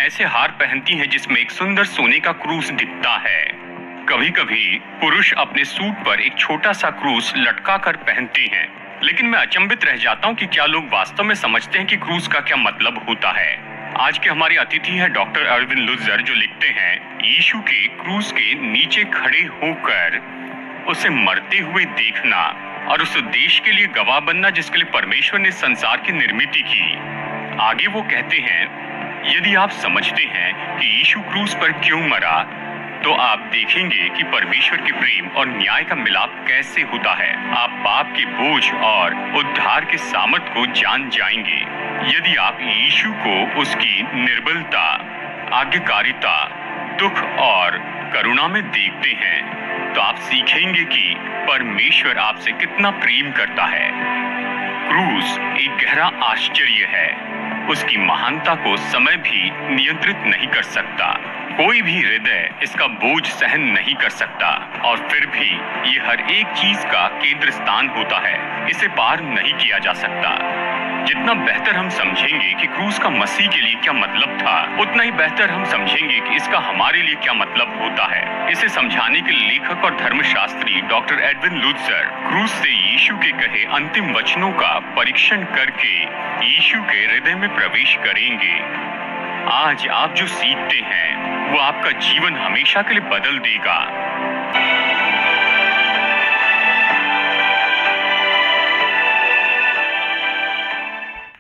ऐसे हार पहनती हैं जिसमें एक सुंदर सोने का क्रूस दिखता है। कभी कभी पुरुष अपने सूट पर एक छोटा सा क्रूस लटका कर पहनते हैं, लेकिन मैं अचंभित रह जाता हूँ कि क्या लोग वास्तव में समझते हैं कि क्रूस का क्या मतलब होता है। आज के हमारे अतिथि हैं डॉक्टर अरविंद लुत्जर, जो लिखते हैं, यीशु के क्रूस के नीचे खड़े होकर उसे मरते हुए देखना और उस उद्देश्य के लिए गवाह बनना जिसके लिए परमेश्वर ने संसार की निर्मित की। आगे वो कहते हैं, यदि आप समझते हैं कि यीशु क्रूस पर क्यों मरा, तो आप देखेंगे कि परमेश्वर के प्रेम और न्याय का मिलाप कैसे होता है। आप पाप के बोझ और उद्धार के सामर्थ को जान जाएंगे। यदि आप यीशु को उसकी निर्बलता, आज्ञाकारिता, दुख और करुणा में देखते हैं, तो आप सीखेंगे कि परमेश्वर आपसे कितना प्रेम करता है। क्रूस एक गहरा आश्चर्य है। उसकी महानता को समय भी नियंत्रित नहीं कर सकता। कोई भी हृदय इसका बोझ सहन नहीं कर सकता, और फिर भी ये हर एक चीज का केंद्र स्थान होता है। इसे पार नहीं किया जा सकता। जितना बेहतर हम समझेंगे कि क्रूस का मसीह के लिए क्या मतलब था, उतना ही बेहतर हम समझेंगे कि इसका हमारे लिए क्या मतलब होता है। इसे समझाने के लेखक और धर्मशास्त्री डॉक्टर अरविंद लुत्जर क्रूस से यीशु के कहे अंतिम वचनों का परीक्षण करके यीशु के हृदय में प्रवेश करेंगे। आज आप जो सीखते हैं वो आपका जीवन हमेशा के लिए बदल देगा।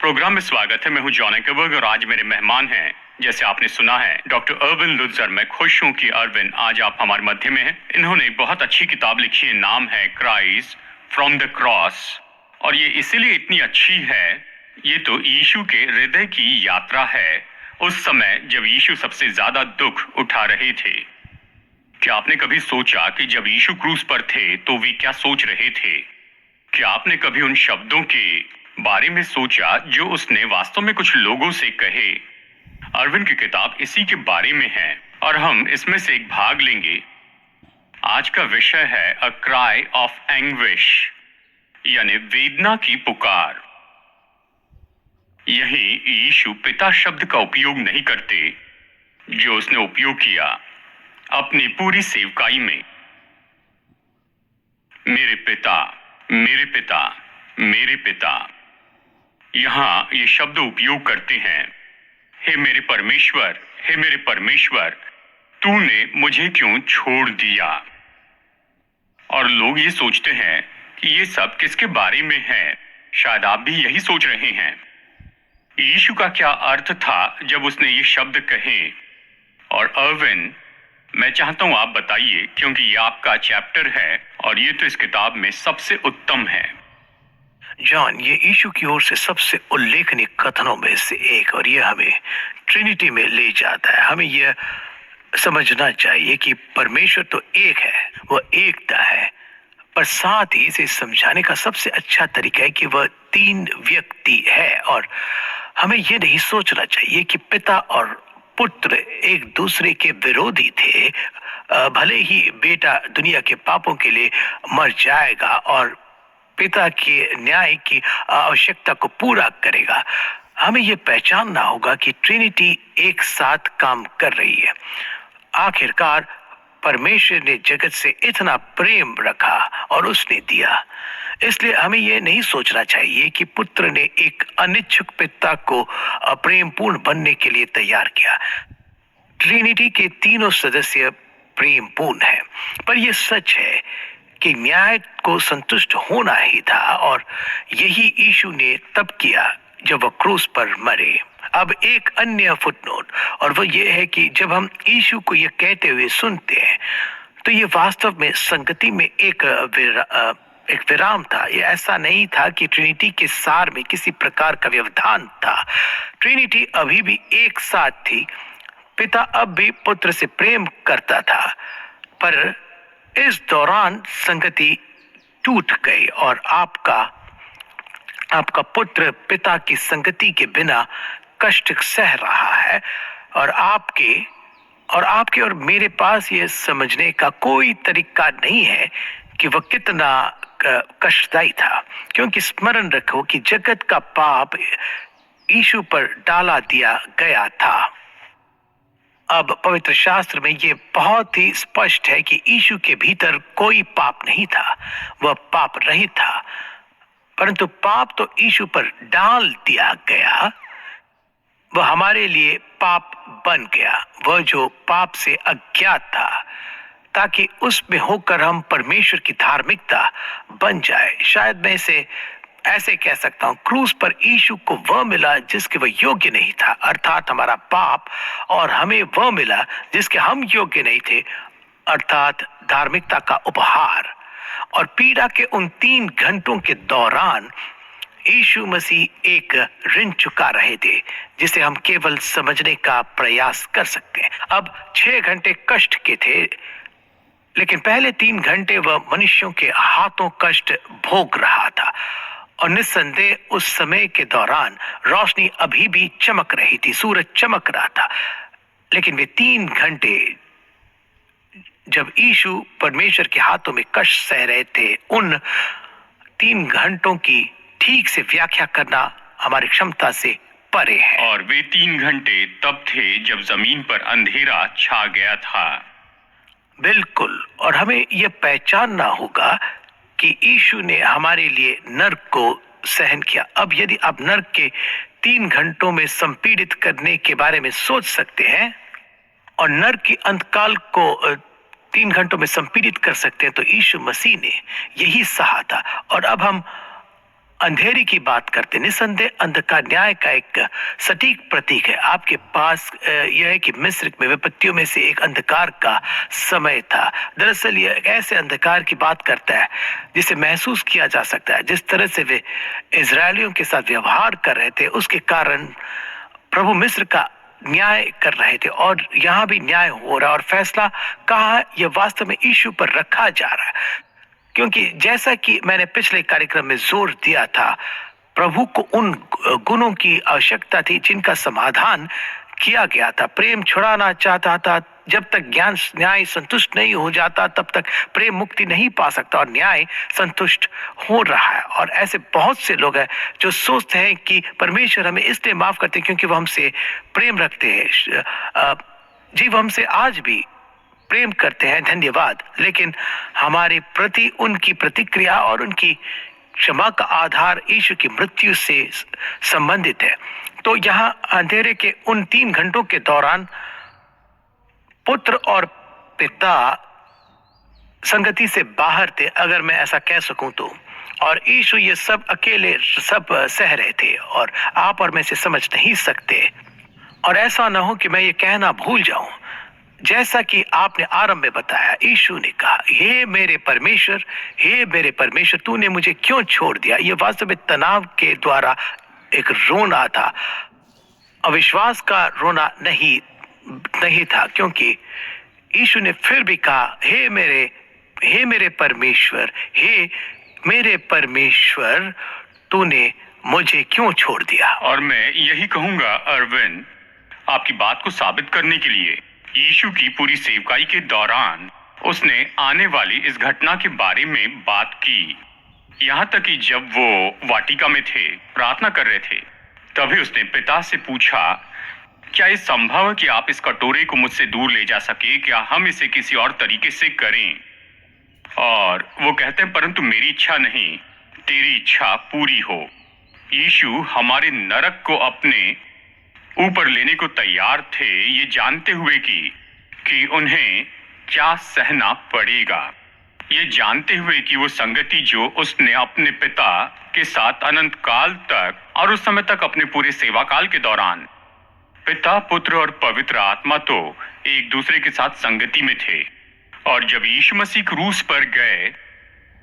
प्रोग्राम में स्वागत है। मैं हूं जॉन एकरबर्ग और आज मेरे मेहमान हैं, जैसे आपने सुना है, डॉक्टर अरविंद लुत्जर। मैं खुश हूं कि अरविंद आज आप हमारे मध्य में हैं। इन्होंने एक बहुत अच्छी किताब लिखी है, नाम है क्राइस्ट फ्रॉम द क्रॉस, और ये इसीलिए इतनी अच्छी है, ये तो यीशु के हृदय की यात्रा है, उस समय जब यीशु सबसे ज्यादा दुख उठा रहे थे। क्या आपने कभी सोचा कि जब यीशु क्रूस पर थे तो वे क्या सोच रहे थे? क्या आपने कभी उन शब्दों के बारे में सोचा जो उसने वास्तव में कुछ लोगों से कहे? अरविंद की किताब इसी के बारे में है और हम इसमें से एक भाग लेंगे। आज का विषय है अ क्राई ऑफ एंग्विश, यानी वेदना की पुकार। यही यीशु पिता शब्द का उपयोग नहीं करते जो उसने उपयोग किया अपनी पूरी सेवकाई में। मेरे पिता, मेरे पिता, मेरे पिता, यहां ये शब्द उपयोग करते हैं, हे मेरे परमेश्वर, हे मेरे परमेश्वर, तूने मुझे क्यों छोड़ दिया। और लोग ये सोचते हैं कि ये सब किसके बारे में है। शायद आप भी यही सोच रहे हैं। यीशु का क्या अर्थ था जब उसने ये शब्द कहे? और अरविंद, मैं चाहता हूं आप बताइए, क्योंकि ये आपका चैप्टर है और ये तो इस किताब में सबसे उत्तम है। जॉन, ये यीशु की ओर से सबसे उल्लेखनीय कथनों में से एक, और ये हमें ट्रिनिटी में ले जाता है। हमें यह समझना चाहिए कि परमेश्वर तो एक है, वह एकता है, पर साथ ही इसे समझाने का सबसे अच्छा तरीका है कि वह तीन व्यक्ति है। और हमें यह नहीं सोचना चाहिए कि पिता और पुत्र एक दूसरे के विरोधी थे। भले ही बेटा दुनिया के पापों के लिए मर जाएगा और पिता के न्याय की आवश्यकता को पूरा करेगा, हमें यह पहचानना होगा कि ट्रिनिटी एक साथ काम कर रही है। आखिरकार परमेश्वर ने जगत से इतना प्रेम रखा और उसने दिया। इसलिए हमें यह नहीं सोचना चाहिए कि पुत्र ने एक अनिच्छुक पिता को प्रेमपूर्ण बनने के लिए तैयार किया। ट्रिनिटी के तीनों सदस्य प्रेमपूर्ण हैं, पर यह सच है कि न्याय को संतुष्ट होना ही था, और यही यीशु ने तब किया जब वह क्रूस पर मरे। अब एक अन्य फुटनोट, और वह यह है कि जब हम यीशु को यह कहते हुए सुनते हैं तो यह वास्तव में संगति में एक विराम था। यह ऐसा नहीं था कि ट्रिनिटी के सार में किसी प्रकार का व्यवधान था। ट्रिनिटी अभी भी एक साथ थी। पिता अब भी पुत्र से प्रेम करता था, पर इस दौरान संगति टूट गई और आपका पुत्र पिता की संगति के बिना कष्ट सह रहा है, और आपके और मेरे पास यह समझने का कोई तरीका नहीं है कि वह कितना कष्टदायी था। क्योंकि स्मरण रखो कि जगत का पाप यीशु पर डाला दिया गया था। अब पवित्र शास्त्र में ये बहुत ही स्पष्ट है कि यीशु के भीतर कोई पाप नहीं था, वह पाप रहित था, परंतु पाप तो यीशु पर डाल दिया गया। वह हमारे लिए पाप बन गया, वह जो पाप से अज्ञात था, ताकि उसमें होकर हम परमेश्वर की धार्मिकता बन जाए। शायद मैं इसे ऐसे कह सकता हूं, क्रूस पर यीशु को वह मिला जिसके वह योग्य नहीं था, अर्थात हमारा पाप, और हमें वह मिला जिसके हम योग्य नहीं थे, अर्थात धार्मिकता का उपहार। और पीड़ा के उन 3 घंटों के दौरान यीशु मसीह एक ऋण चुका रहे थे जिसे हम केवल समझने का प्रयास कर सकते हैं। अब 6 घंटे कष्ट के थे, लेकिन पहले 3 घंटे वह मनुष्यों के हाथों कष्ट भोग रहा था, और निस्संदेह उस समय के दौरान रोशनी अभी भी चमक रही थी, सूरज चमक रहा था। लेकिन वे 3 घंटे जब यीशु परमेश्वर के हाथों में कष्ट सह रहे थे, उन 3 घंटों की ठीक से व्याख्या करना हमारी क्षमता से परे है। और वे 3 घंटे तब थे जब जमीन पर अंधेरा छा गया था। बिल्कुल, और हमें यह पहचानना होगा कि यीशु ने हमारे लिए नरक को सहन किया। अब यदि आप नरक के 3 घंटों में संपीड़ित करने के बारे में सोच सकते हैं और नरक की अंतकाल को 3 घंटों में संपीड़ित कर सकते हैं, तो यीशु मसीह ने यही सहा था। और अब हम अंधेरी की बात करते, निसंदेह अंधकार न्याय का एक सटीक प्रतीक है। आपके पास यह है कि मिस्र में विपत्तियों में से एक अंधकार का समय था। दरअसल यह एक ऐसे अंधकार की बात करता है जिसे महसूस किया जा सकता है। जिस तरह से वे इजरायलियों के साथ व्यवहार कर रहे थे, उसके कारण प्रभु मिस्र का न्याय कर रहे थे, और यहाँ भी न्याय हो रहा है। और फैसला कहाँ, यह वास्तव में यीशु पर रखा जा रहा है, क्योंकि जैसा कि मैंने पिछले कार्यक्रम में जोर दिया था, प्रभु को उन गुणों की आवश्यकता थी जिनका समाधान किया गया था। प्रेम छुड़ाना चाहता था। जब तक ज्ञान न्याय संतुष्ट नहीं हो जाता, तब तक प्रेम मुक्ति नहीं पा सकता, और न्याय संतुष्ट हो रहा है। और ऐसे बहुत से लोग हैं जो सोचते हैं कि परमेश्वर हमें इसलिए माफ करते हैं क्योंकि वो हमसे प्रेम रखते हैं। जी, वो हमसे आज भी प्रेम करते हैं, धन्यवाद, लेकिन हमारे प्रति उनकी प्रतिक्रिया और उनकी क्षमा का आधार यीशु की मृत्यु से संबंधित है। तो यहाँ अंधेरे के उन 3 घंटों के दौरान पुत्र और पिता संगति से बाहर थे, अगर मैं ऐसा कह सकूं तो, और यीशु ये सब अकेले सब सह रहे थे, और आप और मैं इसे समझ नहीं सकते। और ऐसा ना हो कि मैं ये कहना भूल जाऊं, जैसा कि आपने आरंभ में बताया, यीशु ने कहा, हे मेरे परमेश्वर, हे मेरे परमेश्वर, तूने मुझे क्यों छोड़ दिया। यह वास्तव में तनाव के द्वारा एक रोना था, अविश्वास का रोना नहीं था, क्योंकि यीशु ने फिर भी कहा, हे मेरे परमेश्वर, हे मेरे परमेश्वर, तूने मुझे क्यों छोड़ दिया। और मैं यही कहूंगा अरविंद, आपकी बात को साबित करने के लिए, यीशु की पूरी सेवकाई के दौरान उसने आने वाली इस घटना के बारे में बात की। यहाँ तक कि जब वो वाटिका में थे, प्रार्थना कर रहे थे, तभी उसने पिता से पूछा, क्या ये संभव है कि आप इस कटोरे को मुझसे दूर ले जा सके? क्या हम इसे किसी और तरीके से करें? और वो कहते हैं, परंतु मेरी इच्छा नहीं, तेरी इच्छा पूरी हो। यीशु हमारे नरक को अपने ऊपर लेने को तैयार थे, ये जानते हुए कि उन्हें क्या सहना पड़ेगा, ये जानते हुए कि वो संगति जो उसने अपने पिता के साथ अनंत काल तक और उस समय तक अपने पूरे सेवा काल के दौरान पिता, पुत्र और पवित्र आत्मा तो एक दूसरे के साथ संगति में थे। और जब यीशु मसीह क्रूस पर गए,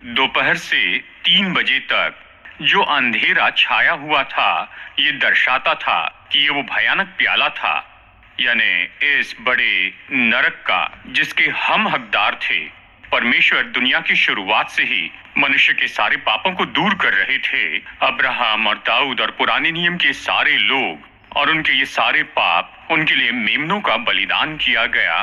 दोपहर से 3 बजे तक जो अंधेरा छाया हुआ था, ये दर्शाता था कि ये वो भयानक प्याला था, यानी इस बड़े नरक का जिसके हम हकदार थे। परमेश्वर दुनिया की शुरुआत से ही मनुष्य के सारे पापों को दूर कर रहे थे। अब्राहम और दाऊद और पुराने नियम के सारे लोग और उनके ये सारे पाप, उनके लिए मेमनों का बलिदान किया गया।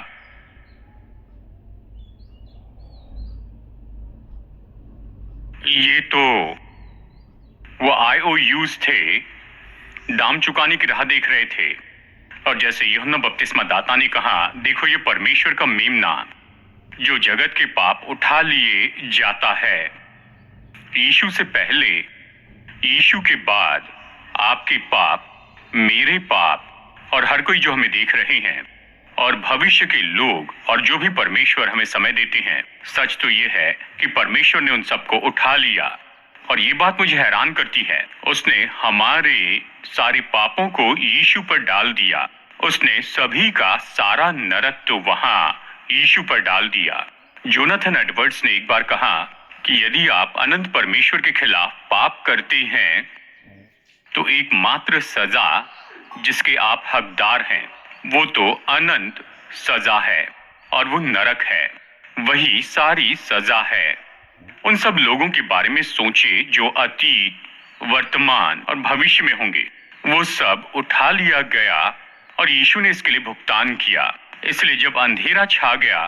ये तो वो IOUs थे, दाम चुकाने की राह देख रहे थे। और जैसे यूहन्ना बपतिस्मा दाता ने कहा, देखो ये परमेश्वर का मेमना जो जगत के पाप उठा लिए जाता है। यीशु से पहले, यीशु के बाद आपके पाप, मेरे पाप और हर कोई जो हमें देख रहे हैं और भविष्य के लोग और जो भी परमेश्वर हमें समय देते हैं, सच तो ये है कि परमेश्वर ने उन सबको उठा लिया। और ये बात मुझे हैरान करती है, उसने हमारे सारे पापों को यीशु पर डाल दिया। उसने सभी का सारा नरक तो वहां यीशु पर डाल दिया। जोनाथन एडवर्ड्स ने एक बार कहा कि यदि आप अनंत परमेश्वर के खिलाफ पाप करते हैं तो एकमात्र सजा जिसके आप हकदार हैं वो तो अनंत सजा है और वो नरक है। वही सारी सजा है। उन सब लोगों के बारे में सोचे जो अतीत, वर्तमान और भविष्य में होंगे। वो सब उठा लिया गया और यीशु ने इसके लिए भुगतान किया। इसलिए जब अंधेरा छा गया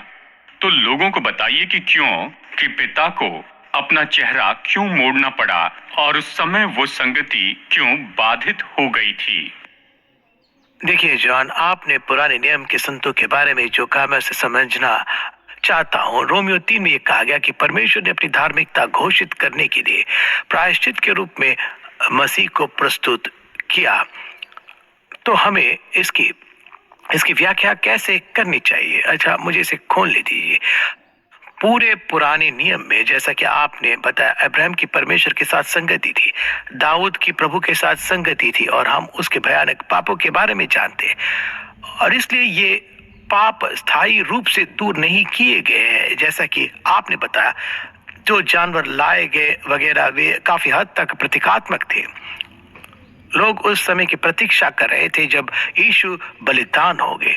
तो लोगों को बताइए कि क्यों, कि पिता को अपना चेहरा क्यों मोड़ना पड़ा और उस समय वो संगति क्यों बाधित हो गई थी। देखिए जॉन, आपने पुराने नियम के संतों के बारे में जो कहा मैं उसे समझना चाहता हूँ। रोमियो 3 में यह कहा गया कि परमेश्वर ने अपनी धार्मिकता घोषित करने के लिए प्रायश्चित के रूप में मसीह को प्रस्तुत किया। तो हमें इसकी व्याख्या कैसे करनी चाहिए? अच्छा, मुझे इसे खोल ले दीजिए। पूरे पुराने नियम में, जैसा कि आपने बताया, अब्राहम की परमेश्वर के साथ संगति थी, दाऊद की प्रभु के साथ संगति थी और हम उसके भयानक पापों के बारे में जानते हैं। और इसलिए ये पाप स्थायी रूप से दूर नहीं किए गए हैं। जैसा कि आपने बताया, जो जानवर लाए गए वगैरह वे काफी हद तक प्रतीकात्मक थे। लोग उस समय की प्रतीक्षा कर रहे थे जब यीशु बलिदान हो गए।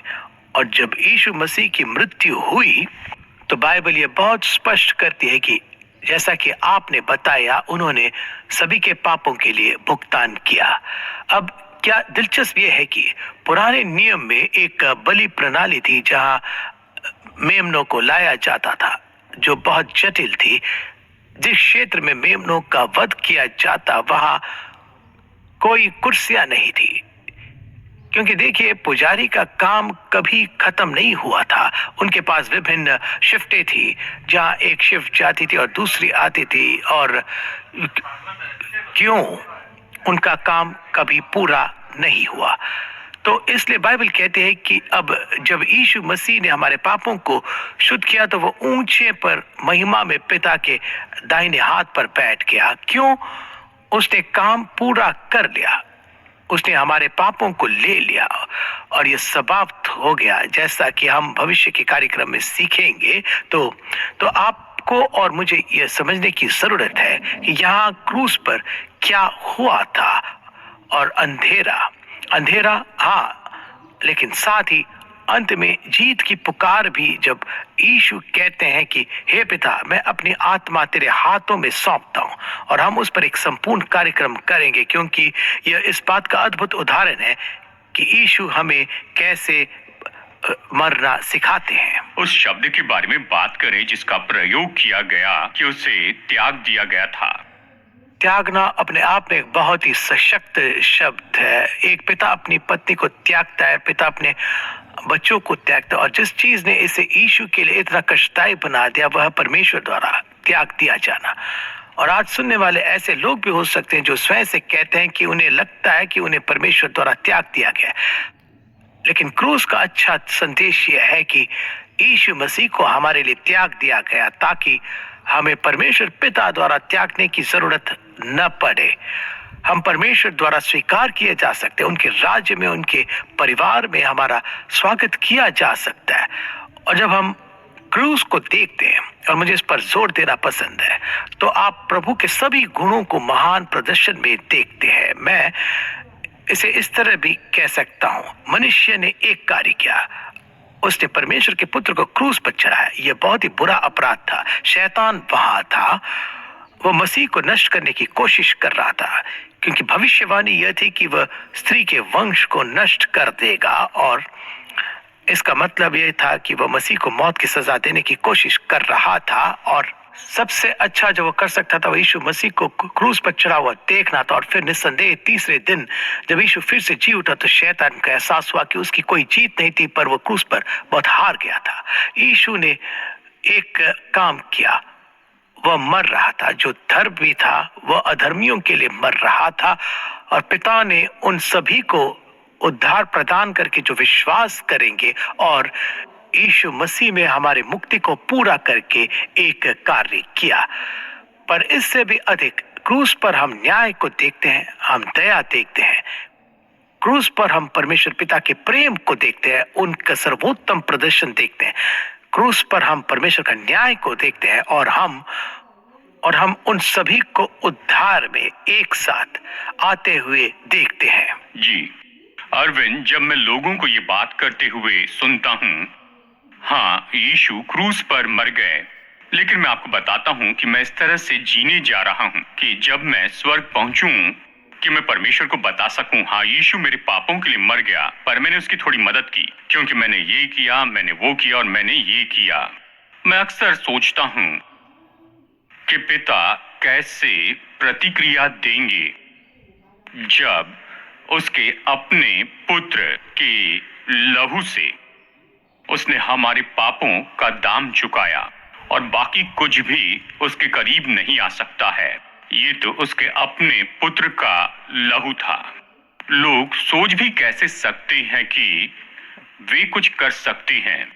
और जब यीशु मसीह की मृत्यु हुई तो बाइबल ये बहुत स्पष्ट करती है कि जैसा कि आपने बताया, उन्होंने सभी के पापों के लिए भुगतान किया। अब क्या दिलचस्प ये है कि पुराने नियम में एक बलि प्रणाली थी जहां मेमनों को लाया जाता था, जो बहुत जटिल थी। जिस क्षेत्र में मेमनों का वध किया जाता वहां कोई कुर्सियां नहीं थी, क्योंकि देखिए पुजारी का काम कभी खत्म नहीं हुआ था। उनके पास विभिन्न शिफ्टें थी, जहां एक शिफ्ट जाती थी और दूसरी आती थी, और क्यों उनका काम कभी पूरा नहीं हुआ। तो इसलिए बाइबल कहते हैं कि अब जब यीशु मसीह ने हमारे पापों को शुद्ध किया तो वो ऊंचे पर महिमा में पिता के दाहिने हाथ पर बैठ गया। क्यों? उसने काम पूरा कर लिया, उसने हमारे पापों को ले लिया और ये समाप्त हो गया। जैसा कि हम भविष्य के कार्यक्रम में सीखेंगे तो आपको और मुझे ये समझने की जरूरत है कि यहाँ क्रूस पर क्या हुआ था। और अंधेरा हाँ, लेकिन साथ ही अंत में जीत की पुकार भी, जब यीशु कहते हैं कि हे पिता, मैं अपनी आत्मा तेरे हाथों में सौंपता हूं। और हम उस पर एक संपूर्ण कार्यक्रम करेंगे, क्योंकि यह इस बात का अद्भुत उदाहरण है कि यीशु हमें कैसे मरना सिखाते हैं। उस शब्द के बारे में बात करें जिसका प्रयोग किया गया कि उसे त्याग दिया गया था। त्यागना अपने आप में एक बहुत ही सशक्त शब्द है। एक पिता अपनी पत्नी को त्यागता है, पिता अपने बच्चों को त्यागता है। और जिस चीज ने इसे यीशु के लिए इतना कष्टदायी बना दिया वह परमेश्वर द्वारा त्याग दिया जाना। और आज सुनने वाले ऐसे लोग भी हो सकते हैं जो स्वयं से कहते हैं कि उन्हें लगता है कि उन्हें परमेश्वर द्वारा त्याग दिया गया। लेकिन क्रूस का अच्छा संदेश यह है कि यीशु मसीह को हमारे लिए त्याग दिया गया ताकि हमें परमेश्वर पिता द्वारा त्यागने की जरूरत न पड़े। हम परमेश्वर द्वारा स्वीकार किए जा सकते हैं, उनके राज्य में, उनके परिवार में हमारा स्वागत किया जा सकता है। और जब हम क्रूस को देखते हैं, और मुझे इस पर जोर देना पसंद है, तो आप प्रभु के सभी गुणों को महान प्रदर्शन में देखते हैं। मैं इसे इस तरह भी कह सकता हूं, मनुष्य ने एक कार्य किया, उसने परमेश्वर के पुत्र को क्रूस पर चढ़ाया। यह बहुत ही बुरा अपराध था। शैतान वहां था, वो मसीह को नष्ट करने की कोशिश कर रहा था, क्योंकि भविष्यवाणी यह थी कि वह स्त्री के वंश को नष्ट कर देगा। और इसका मतलब यह था कि वह मसीह को मौत की सजा देने की कोशिश कर रहा था, और सबसे अच्छा जो वो कर सकता था वह यीशु मसीह को क्रूस पर चढ़ा हुआ देखना था। और फिर निस्संदेह तीसरे दिन जब यीशु फिर से जी उठा तो शैतान का एहसास हुआ कि उसकी कोई जीत नहीं थी, पर वो क्रूस पर बहुत हार गया था। यीशु ने एक काम किया, वह मर रहा था। जो धर्म भी था वह अधर्मियों के लिए मर रहा था, और पिता ने उन सभी को उद्धार प्रदान करके जो विश्वास करेंगे और यीशु मसीह में हमारे मुक्ति को पूरा करके एक कार्य किया। पर इससे भी अधिक क्रूस पर हम न्याय को देखते हैं, हम दया देखते हैं। क्रूस पर हम परमेश्वर पिता के प्रेम को देखते हैं, उनका सर्वोत्तम प्रदर्शन देखते हैं। क्रूस पर हम परमेश्वर का न्याय को देखते हैं, और हम उन सभी को उद्धार में एक साथ आते हुए देखते हैं। जी अरविंद, जब मैं लोगों को ये बात करते हुए सुनता हूँ, हाँ यीशु क्रूस पर मर गए, लेकिन मैं आपको बताता हूँ कि मैं इस तरह से जीने जा रहा हूँ कि जब मैं स्वर्ग पहुंचूं कि मैं परमेश्वर को बता सकूं, हाँ यीशु मेरे पापों के लिए मर गया, पर मैंने उसकी थोड़ी मदद की, क्योंकि मैंने ये किया, मैंने वो किया और मैंने ये किया। मैं अक्सर सोचता हूँ कि पिता कैसे प्रतिक्रिया देंगे जब उसके अपने पुत्र के लहू से उसने हमारे पापों का दाम चुकाया, और बाकी कुछ भी उसके करीब नहीं आ सकता है। ये तो उसके अपने पुत्र का लहू था। लोग सोच भी कैसे सकते हैं कि वे कुछ कर सकते हैं?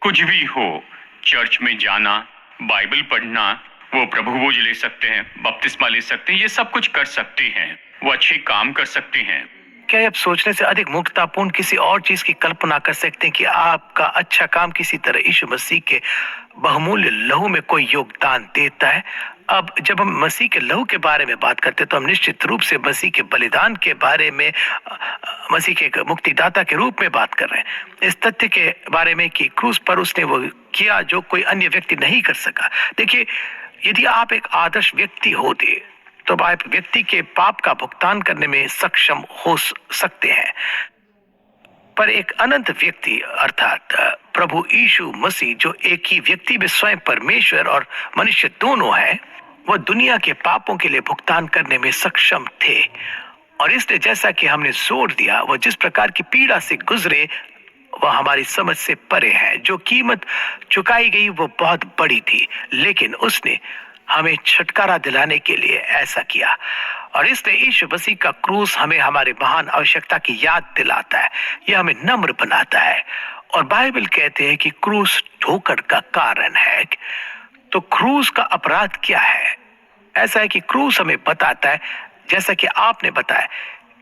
कुछ भी हो, चर्च में जाना, बाइबल पढ़ना, वो प्रभु भोज ले सकते हैं, बपतिस्मा ले सकते हैं, ये सब कुछ कर सकते हैं, वो अच्छे काम कर सकते हैं। क्या आप सोचने से अधिक मूर्खतापूर्ण किसी और चीज की कल्पना कर सकते हैं कि आपका अच्छा काम किसी तरह यीशु मसीह के बहुमूल्य लहू में कोई योगदान देता है? अब जब हम मसीह के लहू के बारे में बात करते हैं तो हम निश्चित रूप से मसीह के बलिदान के बारे में, मसीह के मुक्तिदाता के रूप में बात कर रहे हैं। इस तथ्य के बारे में कि क्रूस पर उसने वो किया जो कोई अन्य व्यक्ति नहीं कर सका। देखिए, यदि आप एक आदर्श व्यक्ति होते तो आप व्यक्ति के पाप का भुगतान करने में सक्षम हो सकते हैं, पर एक अनंत व्यक्ति अर्थात प्रभु यीशु मसीह, जो एक ही व्यक्ति में स्वयं परमेश्वर और मनुष्य दोनों है, वह दुनिया के पापों के लिए भुगतान करने में सक्षम थे। और इसलिए जैसा कि हमने जोर दिया, वह जिस प्रकार की पीड़ा से गुजरे वह हमारी समझ से परे है। जो कीमत चुकाई गई वो बहुत बड़ी थी, लेकिन उसने हमें छुटकारा दिलाने के लिए ऐसा किया। और इसलिए यीशु मसीह का क्रूस हमें हमारे महान आवश्यकता की याद दिलाता है, यह हमें नम्र बनाता है। और बाइबल कहते हैं कि क्रूस ठोकर का कारण है। तो क्रूस का अपराध क्या है? ऐसा है कि क्रूस हमें बताता है, जैसा कि आपने बताया,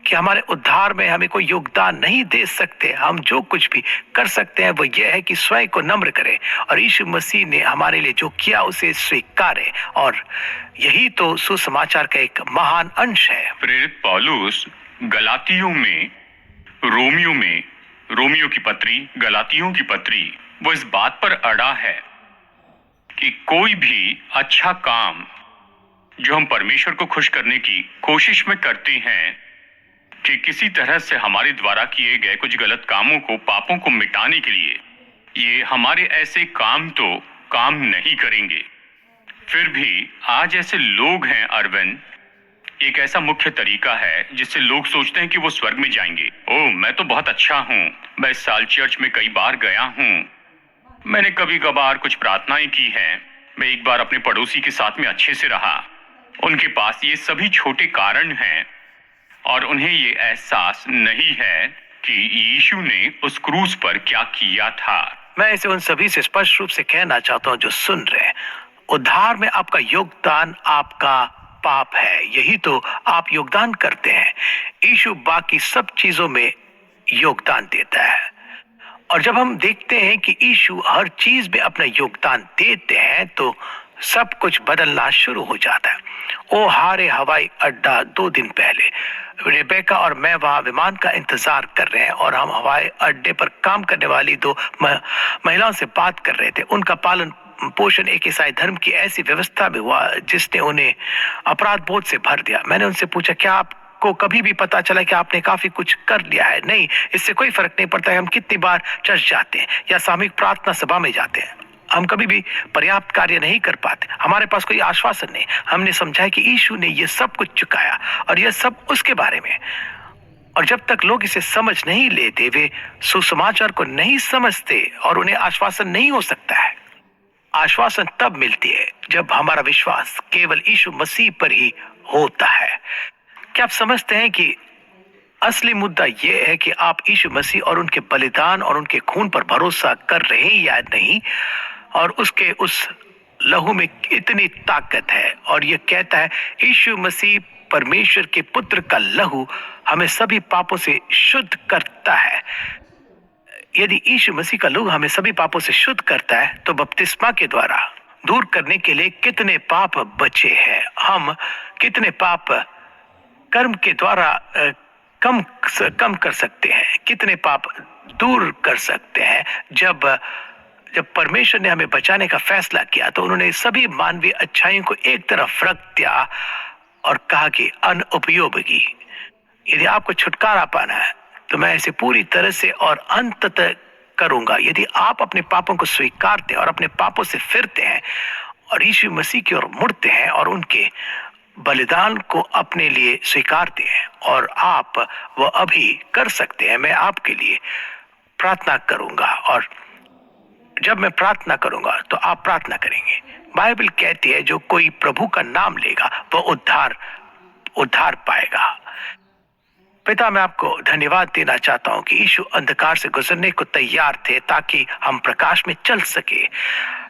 कि हमारे उद्धार में हमें कोई योगदान नहीं दे सकते। हम जो कुछ भी कर सकते हैं वो यह है कि स्वयं को नम्र करें, और यीशु मसीह ने हमारे लिए जो किया उसे स्वीकारें। और यही तो सुसमाचार का एक महान अंश है। प्रेरित पौलुस गलातियों में, रोमियो की पत्री, गलातियों की पत्री, वो इस बात पर अड़ा है कि कोई भी अच्छा काम जो हम परमेश्वर को खुश करने की कोशिश में करते हैं, कि किसी तरह से हमारे द्वारा किए गए कुछ गलत कामों को, पापों को मिटाने के लिए, ये हमारे ऐसे काम तो काम नहीं करेंगे। फिर भी आज ऐसे लोग हैं अरविंद, एक ऐसा मुख्य तरीका है जिससे लोग सोचते हैं कि वो स्वर्ग में जाएंगे। ओह, मैं तो बहुत अच्छा हूँ, मैं इस साल चर्च में कई बार गया हूँ, मैंने कभी कभार कुछ प्रार्थनाएं की हैं, मैं एक बार अपने पड़ोसी के साथ में अच्छे से रहा। उनके पास ये सभी छोटे कारण हैं, और उन्हें ये एहसास नहीं है कि यीशु ने उस क्रूस पर क्या किया था। मैं इसे उन सभी से स्पष्ट रूप से कहना चाहता हूं जो सुन रहे हैं, उद्धार में आपका योगदान आपका पाप है, यही तो आप योगदान करते हैं। यीशु बाकी सब चीजों में योगदान देता है, और जब हम देखते हैं कि यीशु हर चीज में अपना योगदान देते हैं तो सब कुछ बदलना शुरू हो जाता है। ओ हारे हवाई अड्डा 2 दिन पहले रेबेका और मैं वहां विमान का इंतजार कर रहे हैं, और हम हवाई अड्डे पर काम करने वाली 2 महिलाओं से बात कर रहे थे। उनका पालन पोषण एक ईसाई धर्म की ऐसी व्यवस्था में हुआ जिसने उन्हें अपराध बोध से भर दिया। मैंने उनसे पूछा, क्या आप आपको कभी भी पता चला कि आपने काफी कुछ कर लिया है। नहीं, इससे कोई फर्क नहीं पड़ता है हम कितनी बार चर्च जाते हैं या सामूहिक प्रार्थना सभा में जाते हैं। हम कभी भी पर्याप्त कार्य नहीं कर पाते, हमारे पास कोई आश्वासन नहीं। हमने समझा है कि यीशु ने यह सब कुछ चुकाया और यह सब उसके बारे में। और जब तक लोग इसे समझ नहीं लेते, वे सुसमाचार को नहीं समझते और उन्हें आश्वासन नहीं हो सकता है। आश्वासन तब मिलती है जब हमारा विश्वास केवल यीशु मसीह पर ही होता है। क्या आप समझते हैं कि असली मुद्दा यह है कि आप यीशु मसीह और उनके बलिदान और उनके खून पर भरोसा कर रहे हैं या नहीं, और उसके उस लहू में इतनी ताकत है। और यह कहता है यीशु मसीह परमेश्वर के पुत्र का लहू हमें सभी पापों से शुद्ध करता है। यदि यीशु मसीह का लहू हमें सभी पापों से शुद्ध करता है, तो बपतिस्मा के द्वारा दूर करने के लिए कितने पाप बचे हैं। हम कितने पाप कर्म के द्वारा कम कर सकते हैं, कितने पाप दूर कर सकते हैं। जब परमेश्वर ने हमें बचाने का फैसला किया, तो उन्होंने सभी मानवीय अच्छाइयों को एक तरफ रख दिया और कहा कि अनुपयोगी। यदि आपको छुटकारा पाना है, तो मैं इसे पूरी तरह से और अंत तक करूंगा। यदि आप अपने पापों को स्वीकारते हैं और अपने पापों से फिरते हैं और यीशु मसीह की ओर मुड़ते हैं और उनके बलिदान को अपने लिए स्वीकारते हैं, और आप वो अभी कर सकते हैं। मैं आपके लिए प्रार्थना करूंगा, और जब मैं प्रार्थना करूंगा तो आप प्रार्थना करेंगे। बाइबल कहती है जो कोई प्रभु का नाम लेगा वो उद्धार पाएगा। पिता, मैं आपको धन्यवाद देना चाहता हूं कि यीशु अंधकार से गुजरने को तैयार थे ताकि हम प्रकाश में चल सके।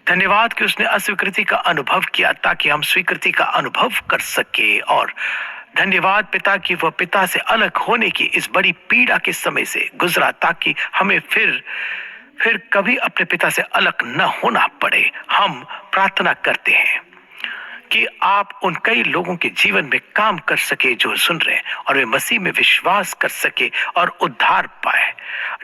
धन्यवाद कि उसने अस्वीकृति का अनुभव किया ताकि हम स्वीकृति का अनुभव कर सके। और धन्यवाद पिता कि वह पिता से अलग होने की इस बड़ी पीड़ा के समय से गुजरा ताकि हमें फिर कभी अपने पिता से अलग न होना पड़े। हम प्रार्थना करते हैं कि आप उन कई लोगों के जीवन में काम कर सके जो सुन रहे हैं, और वे मसीह में विश्वास कर सके और उद्धार पाए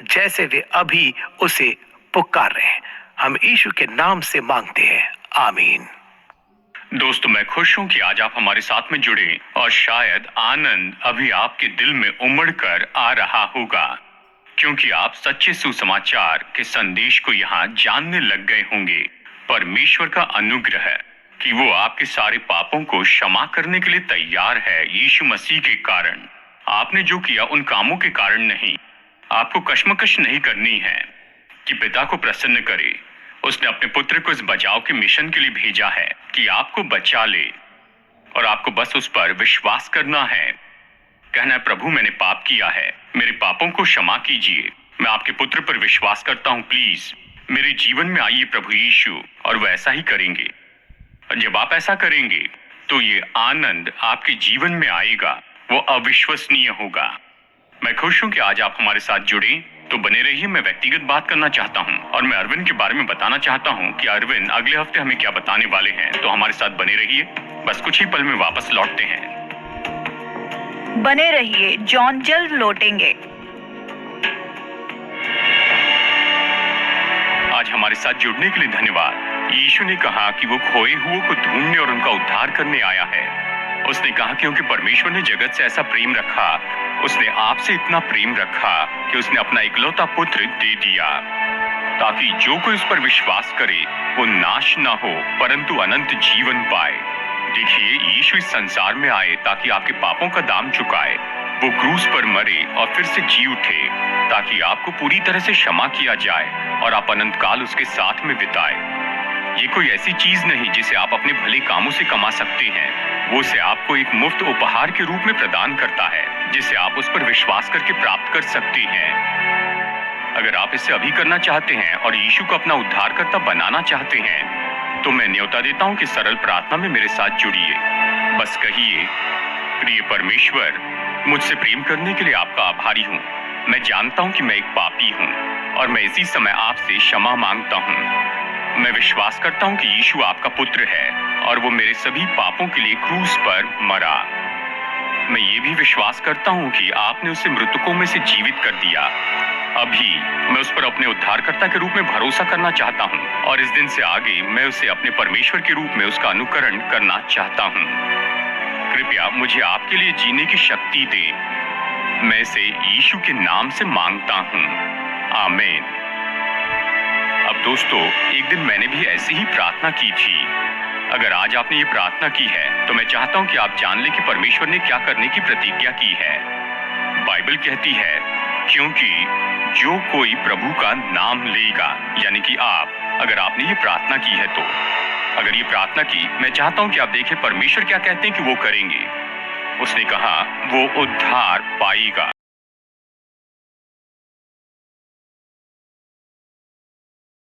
जैसे वे अभी उसे पुकार रहे हैं। हम यीशु के नाम से मांगते हैं, आमीन। दोस्तों, मैं खुश हूं कि आज आप हमारे साथ में जुड़े, और शायद आनंद अभी आपके दिल में उमड़ कर आ रहा होगा, क्योंकि आप सच्चे सुसमाचार के संदेश को यहाँ जानने लग गए होंगे। परमेश्वर का अनुग्रह है कि वो आपके सारे पापों को क्षमा करने के लिए तैयार है यीशु मसीह के कारण। आपने जो किया उन कामों के कारण नहीं। आपको कश्मकश नहीं करनी है कि पिता को प्रसन्न करे। उसने अपने पुत्र को इस बचाव के मिशन के लिए भेजा है कि आपको बचा ले, और आपको बस उस पर विश्वास करना है। कहना है, प्रभु मैंने पाप किया है, मेरे पापों को क्षमा कीजिए, मैं आपके पुत्र पर विश्वास करता हूँ, प्लीज मेरे जीवन में आइए प्रभु यीशु। और वह ऐसा ही करेंगे। और जब आप ऐसा करेंगे तो ये आनंद आपके जीवन में आएगा, वो अविश्वसनीय होगा। मैं खुश हूं कि आज आप हमारे साथ जुड़े, तो बने रहिए। मैं व्यक्तिगत बात करना चाहता हूं, और मैं अरविंद के बारे में बताना चाहता हूं कि अरविंद अगले हफ्ते हमें क्या बताने वाले हैं। तो हमारे साथ बने रहिए, बस कुछ ही पल में वापस लौटते हैं। बने रहिए, जॉन जल्द लौटेंगे। आज हमारे साथ जुड़ने के लिए धन्यवाद। यीशु ने कहा कि वो खोए हुओं को ढूंढने और उनका उद्धार करने आया है। उसने कहा क्योंकि परमेश्वर ने जगत से ऐसा प्रेम रखा, उसने आपसे इतना प्रेम रखा कि उसने अपना इकलौता पुत्र दे दिया, ताकि जो कोई उस पर विश्वास करे वो नाश न हो परंतु अनंत जीवन पाए। देखिए, यीशु इस संसार में आए ताकि आपके पापों का दाम चुकाए। वो क्रूस पर मरे और फिर से जी उठे ताकि आपको पूरी तरह से क्षमा किया जाए और आप अनंत काल उसके साथ में बिताए। ये कोई ऐसी चीज नहीं जिसे आप अपने भले कामों से कमा सकते हैं। वो उसे आपको एक मुफ्त उपहार के रूप में प्रदान करता है, जिसे आप उस पर विश्वास करके प्राप्त कर सकते हैं। अगर आप इसे अभी करना चाहते हैं और यीशु को अपना उद्धारकर्ता बनाना चाहते हैं, तो मैं न्योता देता हूं कि सरल प्रार्थना में मेरे साथ जुड़िए। बस कहिए, प्रिय परमेश्वर, मुझसे प्रेम करने के लिए आपका आभारी हूँ। मैं जानता हूँ कि मैं एक पापी हूँ और मैं इसी समय आपसे क्षमा मांगता हूँ। मैं विश्वास करता हूँ कि यीशु आपका पुत्र है और वो मेरे सभी पापों के लिए क्रूस पर मरा। मैं ये भी विश्वास करता हूँ कि आपने उसे मृतकों में से जीवित कर दिया। अभी मैं उस पर अपने उद्धारकर्ता के रूप में भरोसा करना चाहता हूँ और इस दिन से आगे मैं उसे अपने परमेश्वर के रूप में उसका अनुकरण करना चाहता हूँ। कृपया मुझे आपके लिए जीने की शक्ति दें। मैं इसे यीशु के नाम से मांगता हूँ, आमीन। अब दोस्तों, एक दिन मैंने भी ऐसी ही प्रार्थना की थी। अगर आज आपने ये प्रार्थना की है तो मैं चाहता हूँ कि आप जान लें कि परमेश्वर ने क्या करने की प्रतिज्ञा की है। बाइबल कहती है, क्योंकि जो कोई प्रभु का नाम लेगा, यानी कि अगर आपने ये प्रार्थना की है तो अगर ये प्रार्थना की, मैं चाहता हूं कि आप देखें परमेश्वर क्या कहते हैं कि वो करेंगे। उसने कहा वो उद्धार पाएगा।